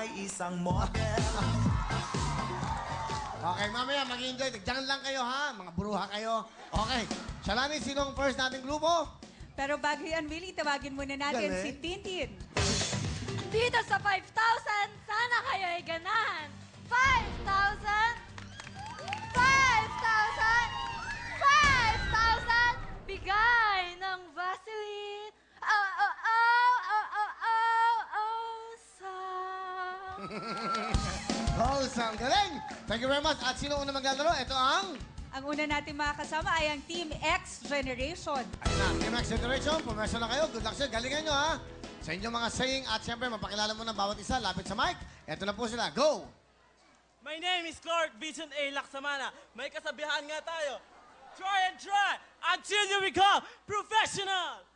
ay isang model. Okay, mamaya mag-enjoy. Diyan lang kayo, ha? Mga bruha kayo. Okay. Shalani, sinong first nating grupo? Pero bago yan, Willie, tawagin muna natin Galing. si Tintin. Dito sa 5,000, sana kayo ay ganahan. 5,000! 5,000! 5,000! Bigay ng Vaseline. Oh, oh, oh, oh, oh, oh, oh, sa... Oh, Sam, galing! Thank you very much. At sino una maglalaro? Ito ang... Ang una natin mga kasama ay ang Team X Generation. Ayun na, Team X Generation. Pumeso na kayo. Good luck sir. Galingan nyo, ha? Sa inyong mga saying at siyempre, mapakilala mo ng bawat isa. Lapit sa mic. Ito na po sila. Go! My name is Clark Vision A. Laksamana. May kasabihan nga tayo. Try and try until you become professional.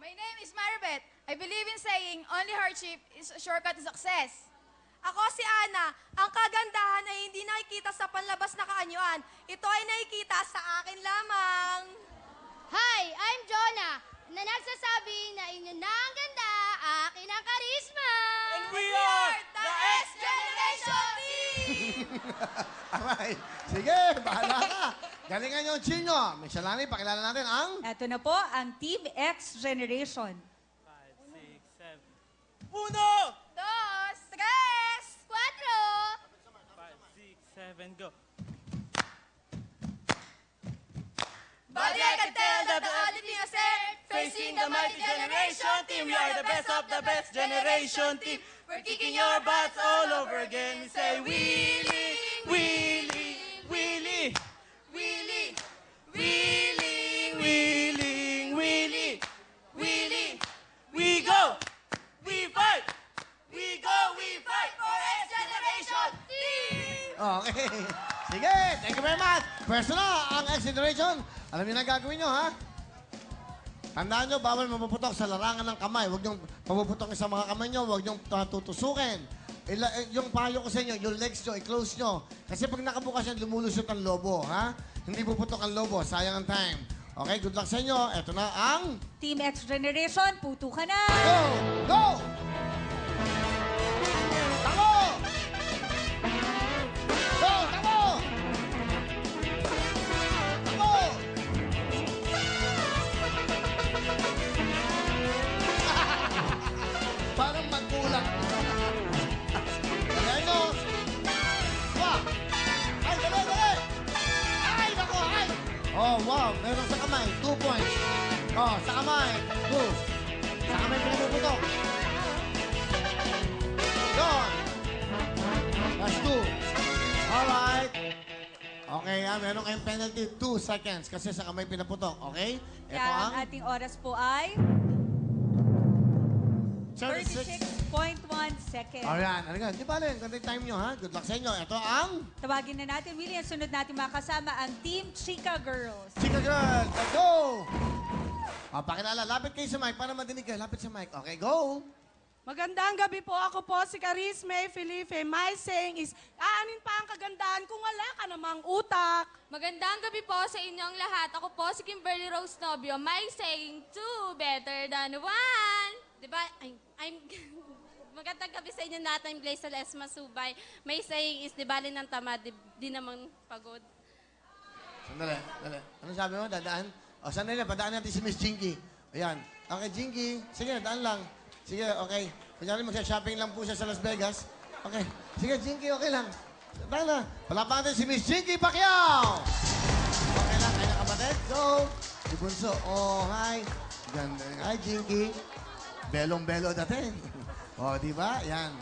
My name is Maribeth. I believe in saying only hardship is a shortcut to success. Ako si Ana. Ang kagandahan ay hindi nakikita sa panlabas na kaanyuan. Ito ay nakikita sa akin lamang. Hi, I'm Jonah, na nagsasabi na inyo na ang ganda, akin ang karisma. And we are The X Generation Team! Alright. Sige, bahala ka. Galingan nyo ang chin nyo. Miss Shalani, pakilala natin ang... Ito na po ang Team X Generation. 5, 6, 7. Uno! Dos, tres, Cuatro. 5, 6, 7, go. But I can tell that the only thing I said, facing the mighty generation team, we are the best of the best generation team. We're kicking your butts all over again. We say, Willie, Willie, Willie, Willie, Willie, Willie, Willie, Willie. We go, we fight, we go, we fight for X Generation Team. Okay. Sige, thank you very much. First na, ang X Generation. Alam niyo na gagawin nyo, ha? Tandaan nyo, bawal mapuputok sa larangan ng kamay. Huwag nyo mapuputok sa mga kamay nyo. Huwag nyo tutusukin. Yung payo ko sa inyo, yung legs nyo, i-close nyo. Kasi pag nakabukas yan, lumulusot ang lobo, ha? Hindi puputok ang lobo. Sayang ang time. Okay, good luck sa inyo. Ito na ang... Team X Generation, puto ka na! Go! Go! Tako! Go! Tako! Tako! Parang magkulang. Dali mo. Wow! Ay, dali, dali! Ay, naku, ay! Oh, wow. Meron sa kamay. 2 points. Oh, sa kamay. 2. Sa kamay pinapuputok. Doon. That's 2. Alright. Okay, meron kayong penalty 2 seconds kasi sa kamay pinaputok. Okay? Ito Kaya ang ang ating oras po ay 36.1 seconds. Ayan, ano di ba rin? Ganda yung time nyo, ha? Good luck sa inyo. Ito ang Tawagin na natin, Willie, ang sunod natin makasama ang Team Chica Girls. Chica Girl. Let's go! Pakilala, lapit kayo sa mic para madinig kayo. Lapit sa mic. Okay, go! Magandang gabi po. Ako po si Carisme Felipe. My saying is, aanin pa ang kagandahan kung wala ka namang utak. Magandang gabi po sa inyong lahat. Ako po si Kimberly Rose Nobio. My saying, two better than one. Diba? I'm... Magandang gabi sa inyo lahat. I'm Blaisel Esma Subay. My saying is, di bali ng tamad, di namang pagod. Sandali, sandali. Ano sabi mo? Dadaan? O, sandali. Padaan natin si Miss Jinky. Ayan. Okay, Jinky. Sige, daan lang. Sige, okay. Kunyari magsha-shopping lang po siya sa Las Vegas. Okay. Sige, Jinky, okay lang. Daan na. Palapan natin si Miss Jinky Pacquiao! Okay lang, kayo na kapatid. Go! Si Bunso. Oh, hi. Ganda. Hi, Jinky. Belong-belo dating. O, di ba? Yan.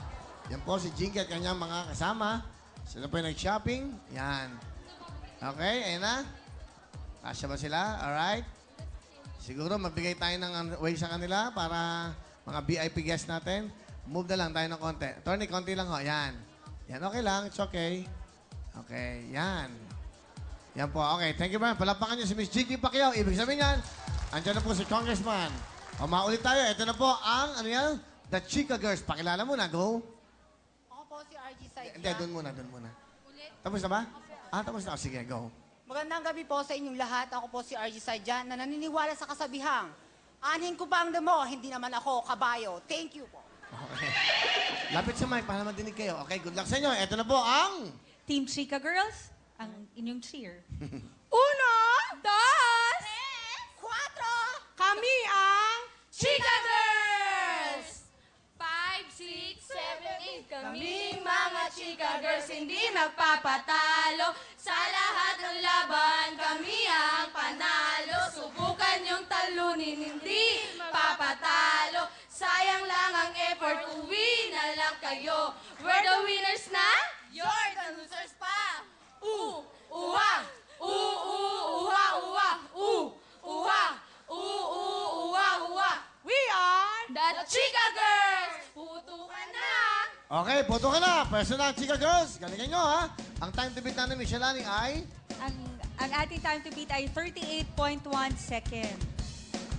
Yan po si Jinky at kanyang mga kasama. Sila po yung nag-shopping. Yan. Okay, ayun na. Kasya ba sila? Alright. Siguro magbigay tayo ng way sa kanila para mga VIP guests natin. Move na lang tayo ng konti. Attorney, konti lang ho. Yan. Yan, okay lang. It's okay. Okay, yan. Yan po. Okay, thank you very much. Palapakan niyo si Miss Jinky Pacquiao. Ibig sabihin yan, andyan na po si Congressman. O, maulit tayo. Ito na po ang, ano yan? The Chica Girls. Pakilala muna. Go. Ako po si RG Saidya. Hindi, doon muna, doon muna. Tapos na ba? Tapos na. Sige, go. Magandang gabi po sa inyong lahat. Ako po si RG Saidya na naniniwala sa kasabihang. Anhin ko ba ang damo? Hindi naman ako kabayo. Thank you po. Okay. Lapit sa mic para madinig kayo. Okay, good luck sa inyo. Ito na po ang... Team Chika Girls, ang inyong cheer. Uno, Dos! kami ang Chika Girls! 5, 6, 7, 8. Kaming mga Chika Girls hindi magpapatalo. Sa lahat ng laban, kami ang panalo. Subukan yung talunin, hindi papatalo. Sayang lang ang effort, uwi na lang kayo. We're the winners na, you're the losers pa. Uwa, uwa, uwa, uwa, uwa. we are The Chika Girls! Putukan na! Okay, puto ka na. Personal Chika Girls. Galingan nyo, ha? Ang time to beat namin, Michelle Lanning, ay... Ang ating time to beat ay 38.1 seconds.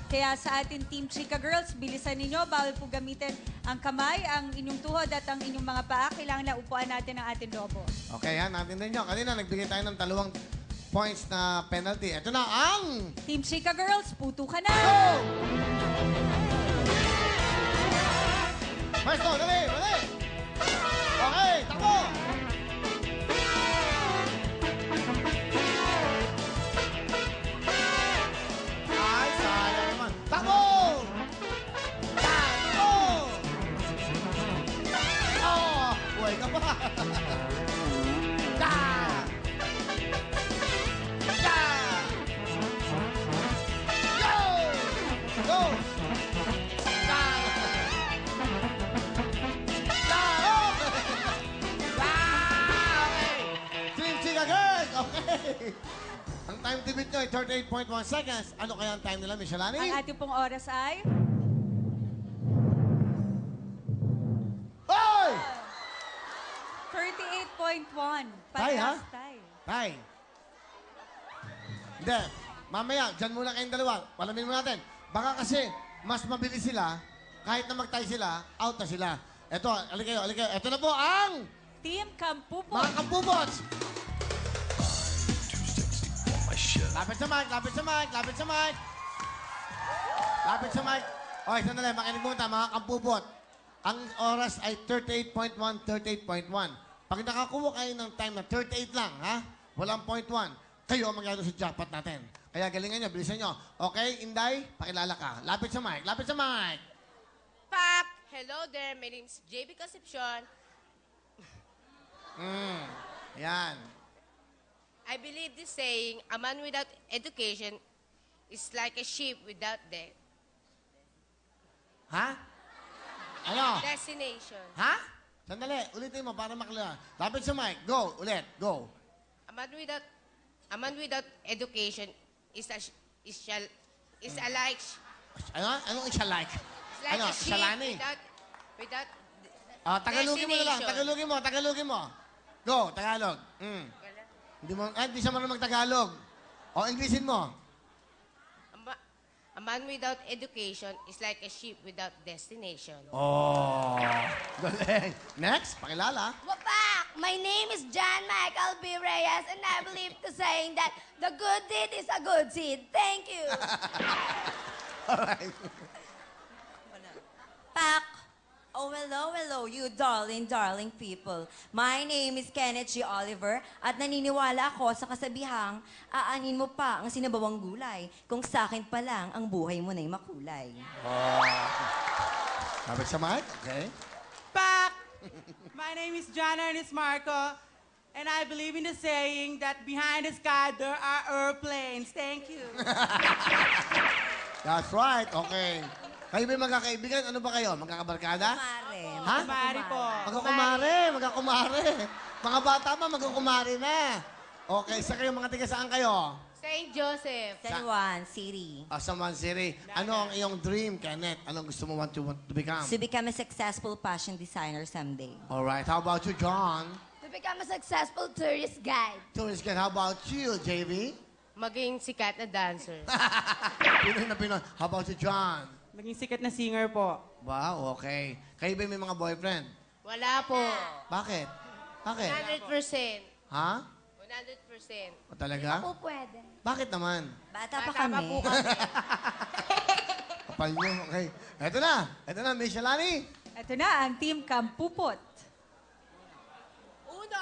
Kaya sa ating Team Chika Girls, bilisan ninyo. Bawal po gamitin ang kamay, ang inyong tuhod at ang inyong mga paa. Kailangan na upuan natin ang ating lobo. Okay, ha? Natin din nyo. Kanina, nagbigay tayo ng 2 points na penalty. Ito na ang... Team Chika Girls, puto ka na! Go! Maestro, dali, dali! Okay, takbo! Ay, sayang naman. Takbo! Takbo! Oh, buhay ka pa. Da! Da! Go! Go! Da! Team Chika Girls! Okay. Ang time to beat nyo ay 38.1 seconds. Ano kaya ang time nila, Michelle Ang Lanning? ating pong oras ay... Hoy! 38.1. Tay, ha? Parehas tayo. Tay. Hindi. Mamaya, dyan muna kayong dalawa. Palamin mo natin. Baka kasi, mas mabilis sila. Kahit na mag-tie sila, out na sila. Eto, alik kayo, alik kayo. Ito na po ang Team Kampupo. mga kampubots. Lapit sa mic, lapit sa mic, lapit sa mic. Lapit sa mic. Okay, sandali, makinig mo mga kampupot. Ang oras ay 38.1, 38.1. Pag nakakuha kayo ng time na 38 lang, ha? Walang 0.1, kayo ang mangyari sa jackpot natin. Kaya galingan nyo, bilisan nyo. Okay, Inday, pakilala ka. Lapit sa mic, lapit sa mic. Pak! Hello there, my name is JB Concepcion. Yan. I believe this saying, a man without education is like a sheep without the Ha? Ano? destination. Ha? Sandali, ulitin mo para makilala. Lapit sa mic. Go, ulit, go. A man without education is a like Ano? Anong isa like? it's like Ano? a sheep Shalani? without Tagalogin mo na lang. destination. Tagalogin mo. Go, Tagalog. Hindi siya marunong mag-Tagalog. O, Englishin mo. A man without education is like a sheep without destination. Oh. Galing. Next, pakilala. Wapak! My name is John Michael B. Reyes, and I believe the saying that the good deed is a good seed. Thank you. Alright. Pak! Oh, hello, you darling people. My name is Kenneth G. Oliver at naniniwala ako sa kasabihang aanin mo pa ang sinabawang gulay kung sa akin pa lang ang buhay mo na'y makulay. Lapit sa mic. Okay. Pak! My name is John Ernest Marco, and I believe in the saying that behind the sky there are airplanes. Thank you. That's right. Okay. Kayo ba magkakaibigan? Ano ba kayo? Magkakabarkada? Mare. Ha? Kumari po. Magkakumare. Mga bata pa, magkakumare na. Okay, sa kayo mga tiga saan kayo? St. Joseph. San Juan City. Sa Mansiri. Ano ang iyong dream, Kenneth? Anong gusto mo want to become? To become a successful fashion designer someday. Alright, how about you, John? To become a successful tourist guide. Tourist guide, how about you, JV? Maging sikat na dancer. Pinoy na Pinoy. How about you, John? Maging sikat na singer po. Wow, okay. Kayo ba may mga boyfriend? Wala po. Bakit? Bakit? 100%. Ha? 100%. O talaga? Po pwede. Bakit naman? Bata pa Bata pa po kami. kami. Kapal nyo. Okay. Eto na, Miss Shalani. Ito na ang Team Kampupot. Uno.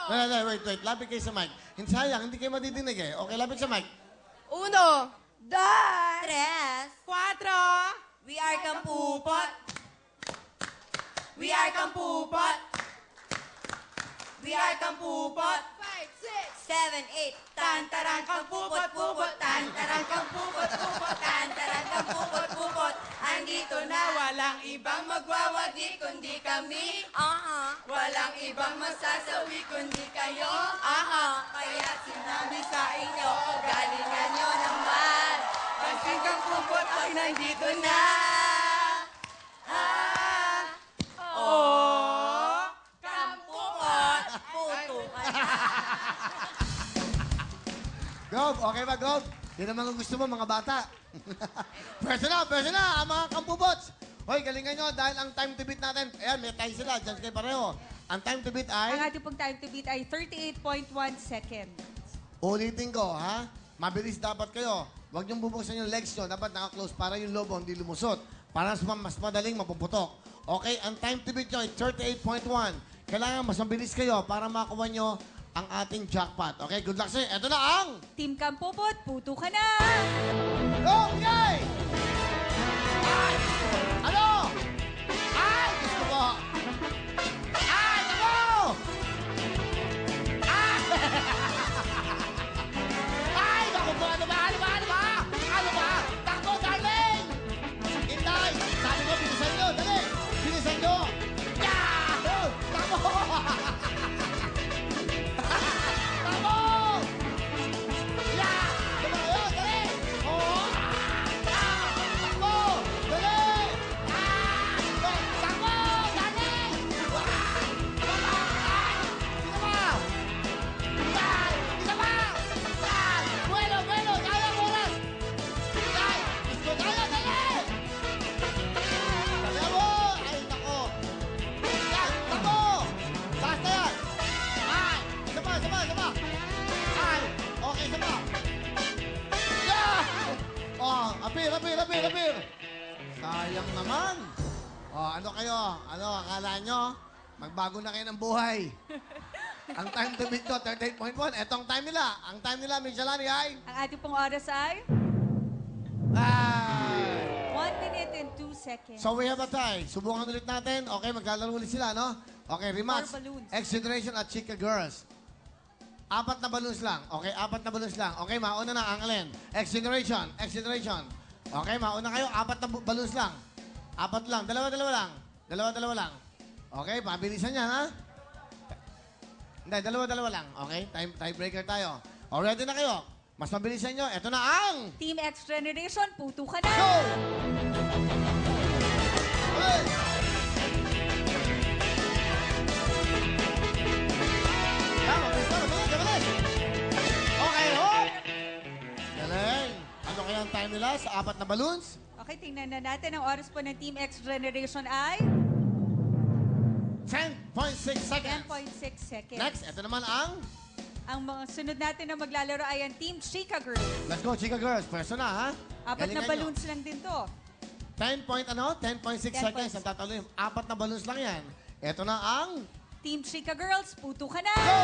Wait. Lapit kayo sa mic. Sayang, hindi kayo madidinig eh. Okay, lapit sa mic. Uno. Dos. Tres. 4. We are Kampupot. We are Kampupot. We are Kampupot. 7, 8. Tantarang Kampupot, pupot. Tantarang Kampupot, pupot. Tantarang Kampupot, pupot. Andito na, walang ibang magwawagi kundi kami. Walang ibang masasawi kundi kayo. Kaya sinabi sa inyo, galingan nyo naman. Pansin Kampupot ay nandito na. Kampupot, puto ka na. Gob, okay ba, Gob? Yan naman ang gusto mo, mga bata. Pwede na, ang mga kampubots. Hoy, galingan nyo dahil ang time to beat natin, ayan, may tie sila, dyan kayo pareho. Ang time to beat Ang ay, ating pong time to beat ay 38.1 seconds. ulitin ko, ha? Mabilis dapat kayo. Huwag niyong bubuksan yung legs nyo, dapat naka-close para yung lobo hindi lumusot. Para mas madaling mapuputok. Okay, ang time to beat nyo ay 38.1. Kailangan mas mabilis kayo para makakuha nyo ang ating jackpot. Okay, good luck sa'yo. Ito na ang... Team Kampupot, puto ka na! Go! Yay! Ay! Ano? Ay! Gusto ko! Ay! Ano? Ay! Ay! Naku po! Ano ba? Takbo, darling! Hintay! Sabi ko, bilisan nyo! Dali! Bilisan nyo! Yahoo! Takbo! Apir! Sayang naman. Ano kayo? Akala nyo? Magbago na kayo ng buhay. Ang time to beat ko, 38.1. Etong time nila. Ang time nila, Miss Shalani, ay... Ang ating pong oras ay 1 minute and 2 seconds. So we have a tie. Subukan ulit natin. Okay, maglalaro ulit sila, no? Okay, rematch. 4 balloons. X Generation at Chica Girls. 4 na balloons lang. Okay, 4 na balloons lang. Okay, mauna na ang alin. X Generation. Okay, mauna kayo. 4 na balloons lang. 4 lang. Dalawa lang. Okay, pabilisan yan, ha? Hindi, dalawa lang. Okay, tiebreaker tayo. O, ready na kayo? Mas mabilisan nyo. Ito na ang... Team X Generation, puto ka na! Go! Okay! Mabilis! Okay, hop! Galing. Ano kaya ang time nila sa 4 na balloons? Okay, tingnan na natin. Ang oras po ng Team X Generation ay 10.6 seconds. 10.6 seconds. Next, ito naman ang... Ang mga sunod natin na maglalaro ay ang Team Chica Girls. Let's go, Chica Girls. Pwesto na, ha? 4 na Galingan nyo. balloons lang din to. 10.6 seconds. Ang tatalo yung 4 na balloons lang yan. Ito na ang... Team Chica Girls, puto ka na! Go!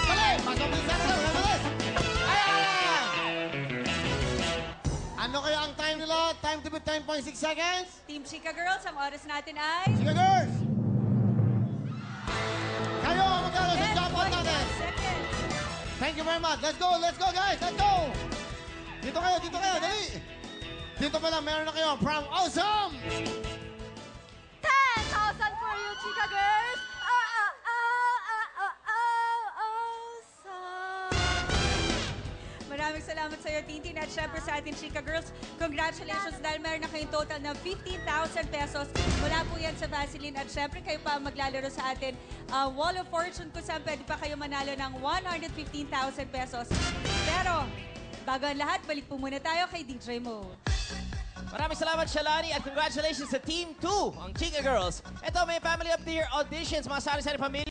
Dali! Pagkabilisan na lang, mabilis! Ayan! Ano kaya ang time nila? Time to beat 10.6 seconds? Team Chica Girls, ang oras natin ay Chica Girls! Kayo ang magkano sa jackpot 10.1 natin. seconds. Thank you very much. Let's go guys! Let's go! Dito kayo, dali! Dito pa lang, meron na kayo from Awesome! 10,000 for you, Chica Girls! Maraming salamat sa iyo, Tintin, at syempre sa ating Chica Girls. Congratulations dahil meron na kayong total na 15,000 pesos. Wala po yan sa Vaseline. At syempre kayo pa ang maglalaro sa atin Wall of Fortune kung saan pwede pa kayo manalo ng 115,000 pesos. Pero, bago ang lahat, balik po muna tayo kay DJ Mo. Maraming salamat, Shalani, at congratulations sa Team 2, ang Chica Girls. Ito, may Family of the Year auditions, mga sari-sari pamilya.